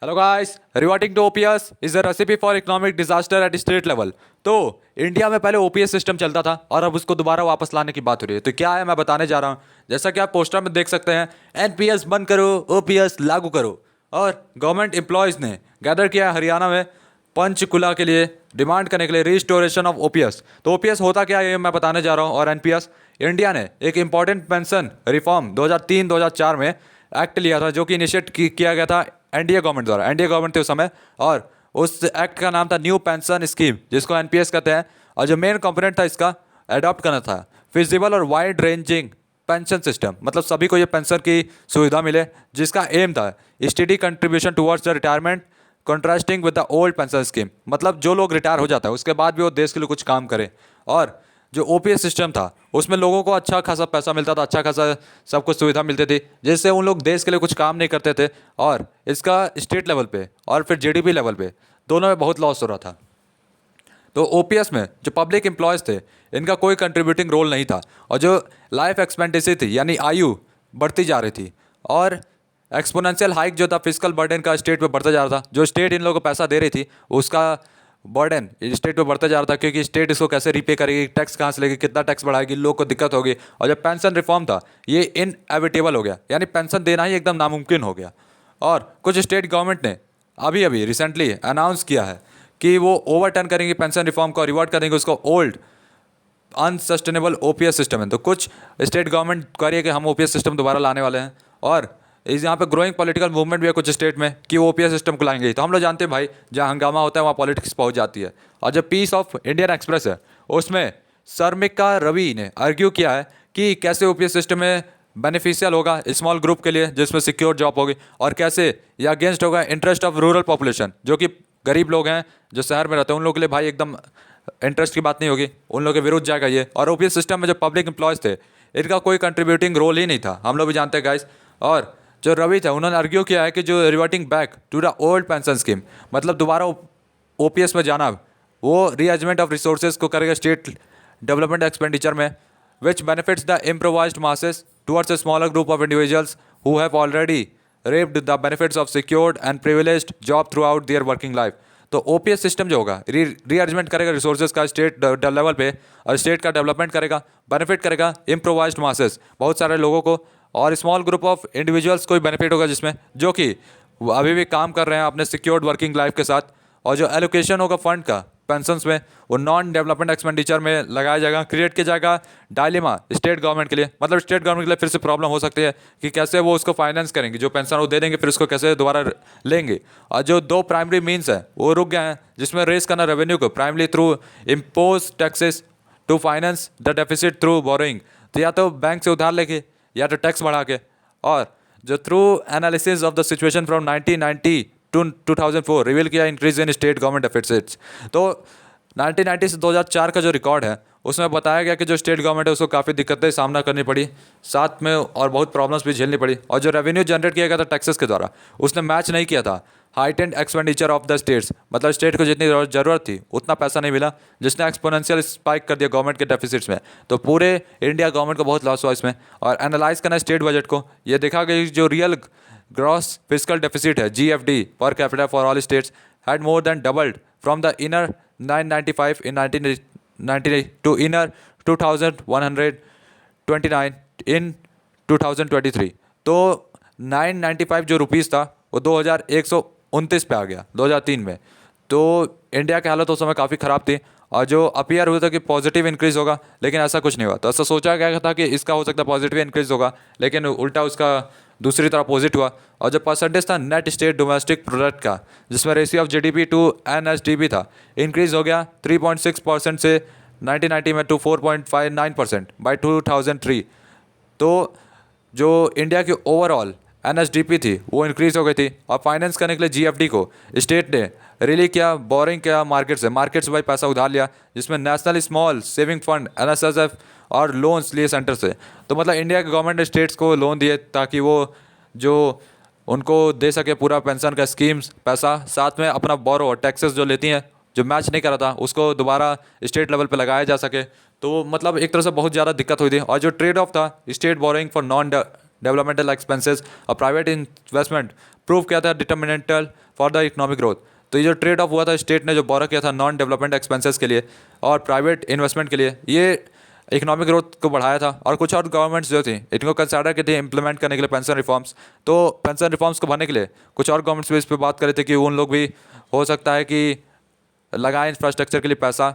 Hello guys, reverting to OPS is a recipe for economic disaster at state level. तो India में पहले OPS system चलता था और अब उसको दोबारा वापस लाने की बात हो रही है। तो क्या है मैं बताने जा रहा हूँ। जैसा कि आप पोस्टर में देख सकते हैं, एनपीएस बंद करो, ओपीएस लागू करो। और गवर्नमेंट एम्प्लॉयज़ ने गैदर किया है हरियाणा में पंचकुला के लिए डिमांड करने के लिए रिस्टोरेशन ऑफ ओपीएस। तो ओपीएस होता क्या है ये मैं बताने जा रहा हूँ। और एनपीएस, इंडिया ने एक इंपॉर्टेंट पेंशन रिफॉर्म 2003-2004 में एक्ट लिया था, जो कि इनिशिएट किया गया था एनडीए गवर्नमेंट द्वारा। एनडीए गवर्नमेंट थे उस समय, और उस एक्ट का नाम था न्यू पेंशन स्कीम, जिसको एनपीएस कहते हैं। और जो मेन कंपोनेंट था इसका अडॉप्ट करना था फिजिबल और वाइड रेंजिंग पेंशन सिस्टम, मतलब सभी को ये पेंशन की सुविधा मिले, जिसका एम था study contribution towards the retirement contrasting with the old pension scheme. मतलब जो लोग रिटायर हो जाता है उसके बाद भी वो देश के लिए कुछ काम करें। और जो ओपीएस सिस्टम था उसमें लोगों को अच्छा खासा पैसा मिलता था, अच्छा खासा सब कुछ सुविधा मिलती थी, जिससे उन लोग देश के लिए कुछ काम नहीं करते थे। और इसका स्टेट लेवल पे और फिर जीडीपी लेवल पे दोनों में बहुत लॉस हो रहा था। तो ओपीएस में जो पब्लिक एम्प्लॉयज़ थे इनका कोई कंट्रीब्यूटिंग रोल नहीं था। और जो लाइफ एक्सपेक्टेंसी थी यानी आयु बढ़ती जा रही थी, और एक्सपोनेंशियल हाइक जो था फिजिकल बर्डन का स्टेट पे बढ़ता जा रहा था। जो स्टेट इन लोगों को पैसा दे रही थी उसका बर्डन स्टेट पे बढ़ता जा रहा था, क्योंकि स्टेट इसको कैसे रीपे करेगी, टैक्स कहाँ से लेगी, कितना टैक्स बढ़ाएगी, लोग को दिक्कत होगी। और जब पेंशन रिफॉर्म था ये इनएविटेबल हो गया, यानी पेंशन देना ही एकदम नामुमकिन हो गया। और कुछ स्टेट गवर्नमेंट ने अभी अभी रिसेंटली अनाउंस किया है कि वो ओवरटर्न करेंगे पेंशन रिफॉर्म को, रिवर्ट करेंगे उसको ओल्ड अनसस्टेनेबल ओपीएस सिस्टम है। तो कुछ स्टेट गवर्नमेंट कह रही है कि हम ओपीएस सिस्टम दोबारा लाने वाले हैं। और इस यहाँ पे ग्रोइंग पॉलिटिकल मूवमेंट भी है कुछ स्टेट में कि वो ओपीएस सिस्टम को लाएंगे। तो हम लोग जानते हैं भाई, जहाँ हंगामा होता है वहाँ पॉलिटिक्स पहुँच जाती है। और जो पीस ऑफ इंडियन एक्सप्रेस है उसमें शर्मिका रवि ने आर्ग्यू किया है कि कैसे ओपीएस सिस्टम में बेनिफिशियल होगा स्मॉल ग्रुप के लिए जिसमें सिक्योर जॉब होगी, और कैसे ये अगेंस्ट होगा इंटरेस्ट ऑफ रूरल पॉपुलेशन, जो कि गरीब लोग हैं जो शहर में रहते हैं उन लोगों के लिए भाई एकदम इंटरेस्ट की बात नहीं होगी, उन लोगों के विरुद्ध जाएगा ये। और ओपीएस सिस्टम में जो पब्लिक एम्प्लॉयज़ थे इनका कोई कंट्रीब्यूटिंग रोल ही नहीं था, हम लोग भी जानते हैं गाइस। और जो रवि था उन्होंने आर्ग्यू किया है कि जो reverting back to the old pension scheme, मतलब दोबारा ओपीएस में जाना, वो रीअरेंजमेंट ऑफ रिसोर्सेज को करेगा स्टेट डेवलपमेंट एक्सपेंडिचर में, which benefits the improvised masses towards a smaller group of individuals who have already reaped the benefits of secured and privileged job throughout their working life। तो OPS system जो होगा rearrangement करेगा resources का state level पे, और state का development करेगा, benefit करेगा इम्प्रोवाइज्ड मासेस बहुत सारे लोगों को, और स्मॉल ग्रुप ऑफ इंडिविजुअल्स को भी बेनिफिट होगा जिसमें जो कि अभी भी काम कर रहे हैं अपने सिक्योर्ड वर्किंग लाइफ के साथ। और जो एलोकेशन होगा फंड का पेंशंस में वो नॉन डेवलपमेंट एक्सपेंडिचर में लगाया जाएगा। क्रिएट किया जाएगा डायलेमा स्टेट गवर्नमेंट के लिए, मतलब स्टेट गवर्नमेंट के लिए फिर से प्रॉब्लम हो सकती है कि कैसे वो उसको फाइनेंस करेंगे, जो पेंशन वो दे देंगे फिर उसको कैसे दोबारा लेंगे। और जो दो प्राइमरी मीन्स है वो रुक गए हैं, जिसमें रेस करना रेवेन्यू को primary through impose taxes to finance the deficit through borrowing. तो या तो बैंक से उधार लेके या तो टैक्स बढ़ा के। और जो through analysis of the situation from 1990 to 2004 reveal किया increase in state government deficits. तो 1990 से 2004 का जो रिकॉर्ड है उसमें बताया गया कि जो स्टेट गवर्नमेंट है उसको काफ़ी दिक्कतें सामना करनी पड़ी, साथ में और बहुत प्रॉब्लम्स भी झेलनी पड़ी। और जो रेवेन्यू जनरेट किया गया था टैक्सेस के द्वारा उसने मैच नहीं किया था heightened expenditure of the states, मतलब स्टेट को जितनी ज़रूरत थी उतना पैसा नहीं मिला, जिसने एक्सपोनेंशियल स्पाइक कर दिया गवर्नमेंट के डेफिसिट्स में। तो पूरे इंडिया गवर्नमेंट को बहुत लॉस हुआ इसमें। और एनालाइज करना स्टेट बजट को, ये देखा गया कि जो रियल ग्रॉस फिजिकल डेफिसिट है GFD per capita for all states had more than doubled from the inner 995 in 1990 to inner 2129 in 2023। तो 995 जो रुपीस था वो 2129 पे आ गया 2003 में। तो इंडिया की हालत उस समय काफ़ी ख़राब थी। और जो अपीयर हुआ था कि पॉजिटिव इंक्रीज़ होगा, लेकिन ऐसा कुछ नहीं हुआ। तो ऐसा सोचा गया था कि इसका हो सकता है पॉजिटिव इंक्रीज़ होगा, लेकिन उल्टा उसका दूसरी तरफ अपोजिट हुआ। और जो परसेंटेज था नेट स्टेट डोमेस्टिक प्रोडक्ट का, जिसमें ratio of GDP to NSDP था, इंक्रीज़ हो गया 3.6% से 1990 में टू 4.59% बाई 2003। तो जो इंडिया की ओवरऑल एनएसडीपी थी वो इंक्रीज़ हो गई थी। और फाइनेंस करने के लिए जीएफडी को स्टेट ने रिलीज किया, बोरिंग किया मार्केट से भाई पैसा उधार लिया, जिसमें नेशनल स्मॉल सेविंग फंड एनएसएसएफ और लोन्स लिए सेंटर से। तो मतलब इंडिया के गवर्नमेंट ने स्टेट्स को लोन दिए ताकि वो जो उनको दे सके पूरा पेंशन का स्कीम्स पैसा, साथ में अपना बोरो और टैक्सेस जो लेती हैं जो मैच नहीं करा था उसको दोबारा स्टेट लेवल पे लगाया जा सके। तो मतलब एक तरह से बहुत ज़्यादा दिक्कत हुई थी। और जो ट्रेड ऑफ था state borrowing for non developmental expenses और प्राइवेट इन्वेस्टमेंट प्रूव किया था डिटर्मिनेंटल फॉर द इकोनॉमिक ग्रोथ। तो ये जो ट्रेड ऑफ हुआ था, स्टेट ने जो बोरो किया था नॉन डेवलपमेंट एक्सपेंसेस के लिए और प्राइवेट इन्वेस्टमेंट के लिए, ये इकोनॉमिक ग्रोथ को बढ़ाया था। और कुछ और गवर्नमेंट्स जो थी इनको कंसिडर की थी इंप्लीमेंट करने के लिए पेंशन रिफॉर्म्स। तो पेंशन रिफॉर्म्स को भरने के लिए कुछ और गवर्नमेंट्स भी इस पर बात कर रहे थे कि उन लोग भी हो सकता है कि लगाएं इंफ्रास्ट्रक्चर के लिए पैसा,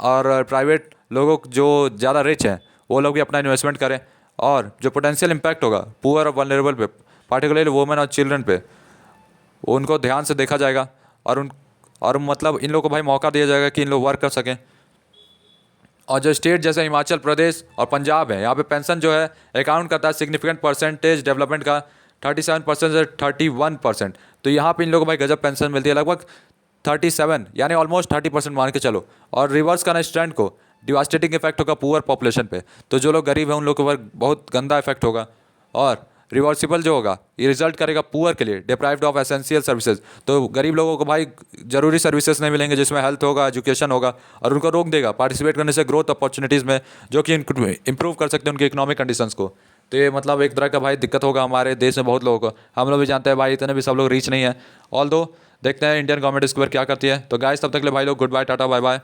और प्राइवेट लोगों जो ज़्यादा रिच हैं वो लोग भी अपना इन्वेस्टमेंट करें, और जो पोटेंशियल इम्पैक्ट होगा पुअर और वल्नरेबल पे, पार्टिकुलरली वुमेन और चिल्ड्रन पे, उनको ध्यान से देखा जाएगा। और मतलब इन लोगों को भाई मौका दिया जाएगा कि इन लोग वर्क कर सकें। और जो स्टेट जैसे हिमाचल प्रदेश और पंजाब है, यहाँ पे पेंशन जो है अकाउंट करता है सिग्निफिकेंट परसेंटेज डेवलपमेंट का, 37% से 31%। तो यहाँ पे इन लोगों को भाई गजब पेंशन मिलती है, लगभग 37 यानी ऑलमोस्ट 30% मान के चलो। और रिवर्स करना इस ट्रेंड को, डिवास्टेटिंग इफेक्ट होगा पुअर पॉपुलेशन पे। तो जो लोग गरीब हैं उन लोगों पर बहुत गंदा इफेक्ट होगा। और रिवर्सिबल जो होगा ये रिजल्ट करेगा पुअर के लिए, डिप्राइव्ड ऑफ एसेंशियल सर्विसेज। तो गरीब लोगों को भाई जरूरी सर्विसेज नहीं मिलेंगे जिसमें हेल्थ होगा, एजुकेशन होगा, और उनको रोक देगा पार्टिसिपेट करने से ग्रोथ अपॉर्चुनिटीज़ में, जो कि इंप्रूव कर सकते हैं उनके इकोनॉमिक कंडीशंस को। तो ये मतलब एक तरह का भाई दिक्कत होगा हमारे देश में बहुत लोगों को। हम लोग भी जानते हैं भाई इतने भी सब लोग रीच नहीं है। ऑल दो देखते हैं इंडियन गवर्नमेंट इसके ऊपर क्या करती है। तो गाइस तब तक के लिए भाई लोग good bye, tata bye bye.